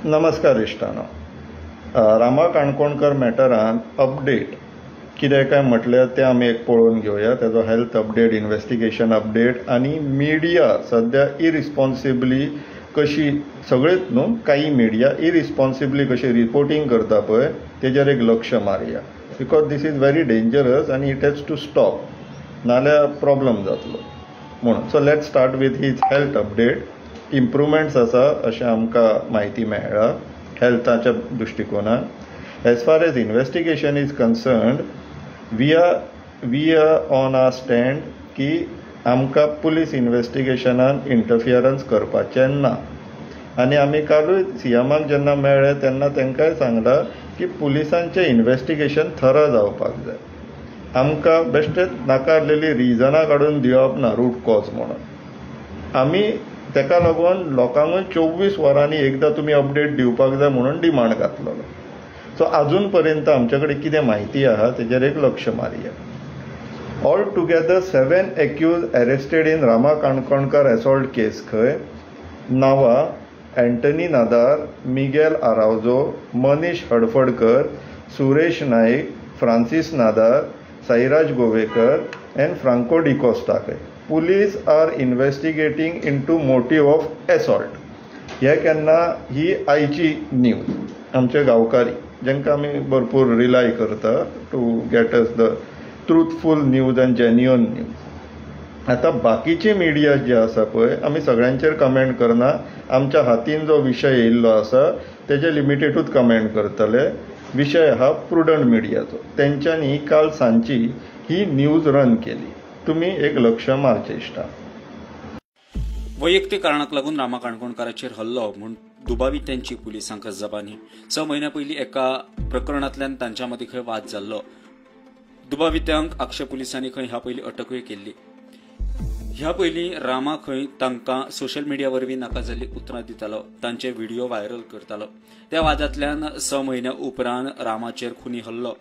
नमस्कार इश्टानो. रामा काणकोणकर मॅटरान अपडेट कितें काय म्हटल्यार तें आमी एक पळोवन घेवया. तेजो हेल्थ अपडेट, इन्व्हेस्टिगेशन अपडेट आनी मिडिया सद्या इरिस्पॉन्सिबली कशी, सगळेच न्हू, काही मिडिया इरिस्पॉन्सिबली कशी रिपोर्टिंग करता पळय तेजेर एक लक्ष मारया. Because this is very dangerous आनी इट हॅज टू स्टॉप, नाल्यार प्रॉब्लम जातलो म्हणून. So let start with his health update. Improvements आसा अशें आमकां म्हायती मेळ्ळा हेल्थाच्या दृश्टिकोनान. As far as investigation is concerned, we are on our stand की आमकां पुलीस इन्व्हेस्टिगेशनान इंटरफियरन्स करपाचें ना. आनी आमी कालूय सीएमाक जेन्ना मेळ्ळे तेन्ना तांकांय सांगलां की पुलिसांचें इन्व्हेस्टिगेशन थरो जावपाक जाय. आमकां बेश्टेच नाकारलेली रिजनां काडून दिवप ना रूट कॉज म्हणून. आमी तेका लागून लोकांकूय 24 वरांनी एकदां तुमी अपडेट दिवपाक जाय म्हणून डिमांड घातलेलो. सो आजून पर्यंत आमचे कडेन कितें म्हायती आहा तेजेर एक लक्ष मारया. All together 7 accused arrested in Rama Kankonkar assault case. खंय नांवां एंटनी नादार, मिगेल आरावजो, मनीश हडफडकर, सुरेश नाईक, फ्रांसीस नादार, साईराज गोवेकर एंड फ्रांको डिकोस्टा. पुलीस are investigating into motive of assault. हे केन्ना ही आयची न्यूज. आमचे गांवकारी जेंकां आमी भरपूर रिलाय करता to get us the truthful news and genuine news. आतां बाकीची मिडिया जे आसा पळय, आमी सगळ्यांचेर कमेंट करना. आमच्या हातीन जो विशय येयल्लो आसा तेजे लिमिटेडूच कमेंट करतले. विशय आहा प्रुडंट मिडियाचो. तेंच्यांनी काल सांची ही न्यूज रन केली. तुम्ही एक लक्ष मारचे इश्टा. वैयक्तीक कारणाक लागून रामा काणकोणकाराचेर हल्लो म्हूण दुबावी तेंची पुलिसांक जबानी. 6 म्हयन्या पयलीं एका प्रकरणांतल्यान तांच्या मदीं खंय वाद जाल्लो. दुबावित्यांक अक्षय पुलिसांनी खंय ह्या पयलीं अटकूय केल्ली. ह्या पयलीं रामा खंय तांकां सोशल मिडिया वरवीं नाका जाल्ली उतरां दितालो, तांचे व्हिडिओ व्हायरल करतालो. त्या वादांतल्यान 6 म्हयन्या उपरांत रामाचेर खुनी हल्लो.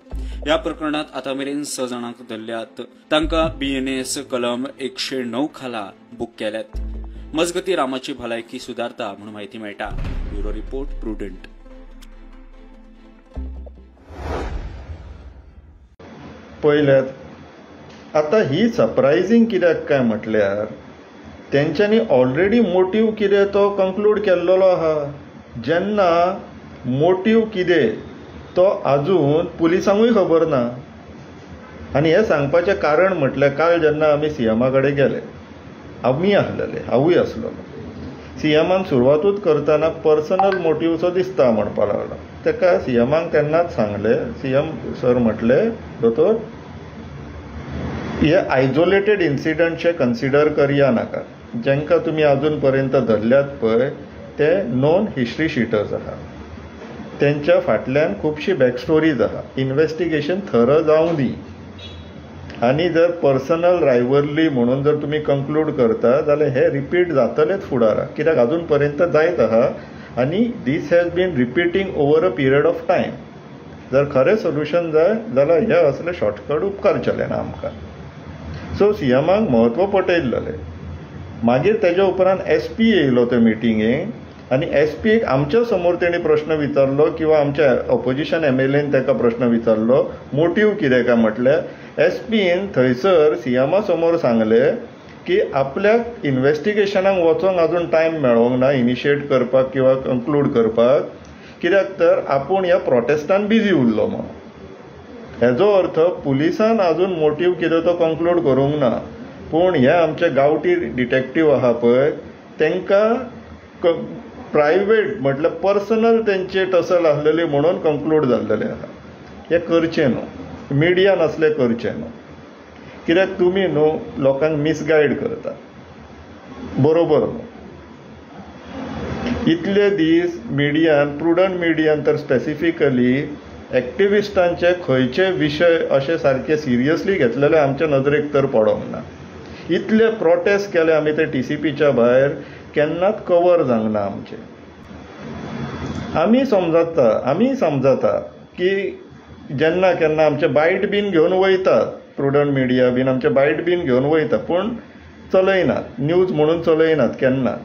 ह्या प्रकरणात आतां मेरेन 6 जाणांक धरल्यात. तांकां BNS कलम 109 खाला बूक केल्यात. मजगती रामाची भलायकी सुदारता म्हूण म्हायती मेळटा. Bureau report, prudent. पळयल्यात आतां ही सरप्रायझींग कित्याक काय म्हटल्यार तेंच्यांनी ऑलरेडी मोटीव कितें तो कंक्लूड केल्लो आहा. जेन्ना मोटीव कितें तो आजून पुलिसांकूय खबर ना. आनी हें सांगपाचें कारण म्हटल्यार काल जेन्ना आमी सीएमा कडेन गेले, आमी आसलेले, हांवूय आसलेलो. सीएमान सुरवातूच करतना पर्सनल मोटीवचो दिसता म्हणपा लागलो. तेका सीएमाक तेन्नाच सांगलें. सीएम सर म्हटले, दोतोर हे आयसोलेटेड इन्सिडंटचे कन्सिडर करया नाका. जेंकां तुमी आजून पर्यंत धरल्यात पळय ते नोन हिस्ट्री शिटर्स आहा. तेंच्या फाटल्यान खुबशी बॅकस्टोरीज आहा. इन्व्हेस्टिगेशन थरो जावं दी. आनी जर पर्सनल रायवरली म्हणून जर तुमी कंक्लूड करता जाल्यार हे रिपीट जातलेच फुडाराक. कित्याक आजून पर्यंत जायत आहा आनी this has been repeating over a period of time. जर खरें सोल्युशन जाय जाल्यार हे असले शॉर्टकट उपकारचेले ना आमकां. सो सीएमाक म्हत्व पटयल्लें. मागीर तेज्या उपरांत SP येयलो ते मिटिंगेक आनी SPक आमच्या समोर तेणी प्रश्न विचारलो किंवा आमच्या ऑपोजिशन MLAन ताका प्रश्न विचारलो मोटीव कितें काय म्हटल्यार SPन थंयसर सीएमा समोर सांगलें की आपल्याक इन्व्हेस्टिगेशनाक वचोंक आजून टायम मेळोंक ना इनिशिएट करपाक किंवा कंक्लूड करपाक, कित्याक तर आपूण ह्या प्रोटेस्टान बिजी उरलो म्हणून. हेजो अर्थ पुलिसान आजून मोटीव कितें तो कंक्लूड करूंक ना. पूण हे आमचे गांवठी डिटेक्टीव आहा पळय तेंकां प्रायवेट म्हटल्यार पर्सनल तेंचे टसल आसलेली म्हणून कंक्लूड जाल्लेले आहा. हे करचें न्हू. मिडियान असलें करचें न्हू. कित्याक तुमी न्हू लोकांक मिसगायड करता. बरोबर न्हू. इतले दीस मिडियान, प्रुडंट मिडियान तर स्पेसिफिकली एक्टिविस्टांचे खंयचे विशय अशे सारके सिरियसली घेतलेले आमच्या नदरेक तर पडोंक ना. इतले प्रोटेस्ट केले आमी ते TCPच्या भायर, केन्नाच कवर जावंक ना आमचे. आमी समजता की जेन्ना केन्ना आमचे बायट बीन घेवन वयतात, प्रुडंट मिडिया बीन आमचे बायट बीन घेवन वयता, पूण चलयनात. न्यूज म्हणून चलयनात केन्ना.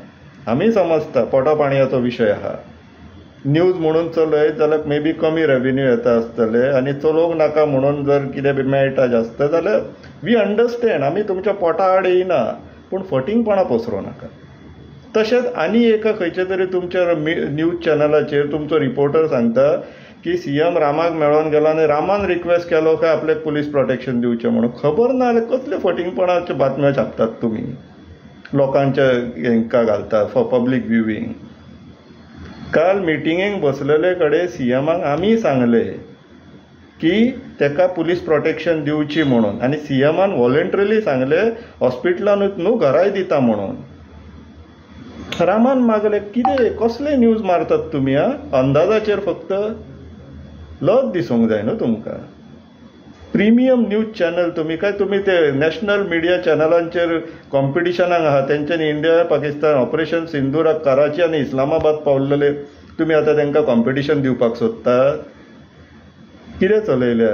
आमी समजता पोटा पाणयाचो विशय आहा. न्यूज म्हणून चलयत जाल्यार मे बी कमी रेव्हेन्यू येता आसतले आनी चलोवंक नाका म्हणून जर कितें बी मेळटा जास्त जाल्यार वी अंडरस्टँड, आमी तुमच्या पोटा आड येयना, पूण फटींगपणां पसरूं नाका. तशेंच आनी एका खंयच्या तरी तुमच्या न्यूज चॅनलाचेर तुमचो रिपोर्टर सांगता की सीएम रामाक मेळोन गेलो आनी रामान रिक्वेस्ट केलो काय आपल्याक पुलीस प्रोटेक्शन दिवचें म्हणून. खबर ना जाल्यार कसले फटींगपणाच्यो बातम्यो छापतात तुमी, लोकांच्या हांकां घालतात फॉर पब्लीक व्ह्युईंग. काल मिटिंगेक बसलेले कडेन सीएमाक आमी सांगले की तेका पुलीस प्रोटेक्शन दिवची म्हणून, आनी सीएमान वॉलंटरीली सांगले हॉस्पिटलानूच न्हू घराय दिता म्हणून. रामान मागले कितें कसले न्यूज मारतात तुमी? अंदाजाचेर फक्त लज दिसूंक जाय न्हू तुमकां. प्रिमियम न्यूज चॅनल तुमी काय तुमी ते नॅशनल मिडिया चॅनलांचेर कॉम्पिटिशनाक आहात, तेंच्यांनी इंडिया पाकिस्तान ऑपरेशन सिंदुराक कराची आनी इस्लामाबाद पावलेले, तुमी आतां तांकां कॉम्पिटिशन दिवपाक सोदतात? कितें चलयल्या?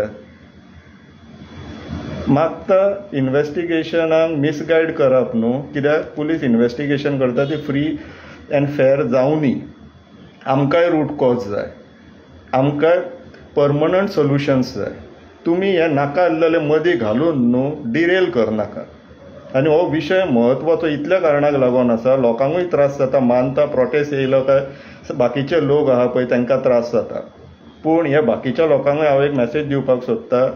मागता इन्व्हेस्टिगेशनाक मिसगायड करप न्हू, कित्याक पुलीस इन्व्हेस्टिगेशन करता ती फ्री एंड फेअर जावनी. आमकांय रूट कॉज जाय, आमकां परमनंट सोल्युशन्स जाय. तुमी हे नाका आसलेले मदीं घालून न्हू डिरेल करनाका. आनी हो विशय म्हत्वाचो इतल्या कारणाक लागून आसा, लोकांकूय त्रास जाता, मानता प्रोटेस्ट येयलो काय बाकीचे लोक आहा पळय तांकां त्रास जाता, पूण हे बाकीच्या लोकांकूय हांव एक मॅसेज दिवपाक सोदतां.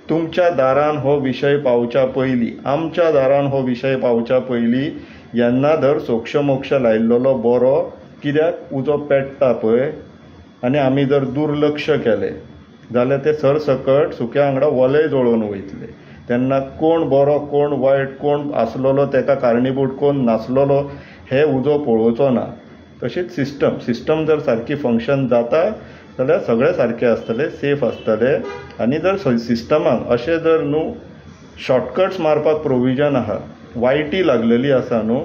तुमच्या दारान हो विशय पावच्या पयलीं, आमच्या दारान हो विशय पावच्या पयलीं येन्ना धर सोक्ष मोक्ष लायिल्लो बरो, कित्याक उजो पेट्टा पळय आनी आमी जर दुर्लक्ष केलें जाल्यार ते सरसकट सुक्या वांगडा वलय जळोवन वयतले. तेन्ना कोण बरो कोण वायट, कोण आसलोलो तेका कारणीभूत कोण नासलोलो हे उजो पळोवचो ना. तशीच सिस्टम जर सारकी फंक्शन जाता जाल्यार सगळें सारकें आसतलें, सेफ आसतलें. आनी जर सिस्टमाक अशें जर न्हू शॉर्टकट्स मारपाक प्रोविजन आहा, वायटी लागलेली आसा न्हू,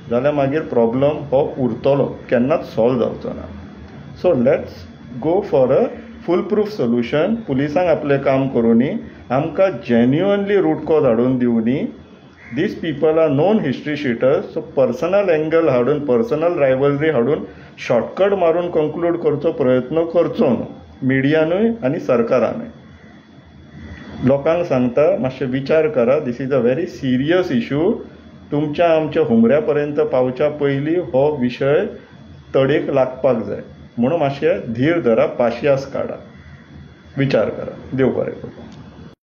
जाल्यार मागीर प्रॉब्लम हो उरतलो, केन्नाच सॉल्व जावचो ना. So let's go for a foolproof solution. पुलिसांक आपलें काम करूनी, आमकां जेन्युअनली रूट कॉज हाडून दिवनी. These people are known history sheeters, so personal angle हाडून, पर्सनल रायवलरी हाडून शॉर्टकट मारून कंक्लूड करचो प्रयत्न करचो न्हू, मिडियानूय आनी सरकारानूय. लोकांक सांगता मातशें विचार करा, this is a very serious issue. तुमच्या आमच्या हुमऱ्या पर्यंत पावच्या पयलीं हो विशय तडेक लागपाक जाय, म्हणून मातशें धीर धरा, पाशयास काडा, विचार करा. देव बरें करूं.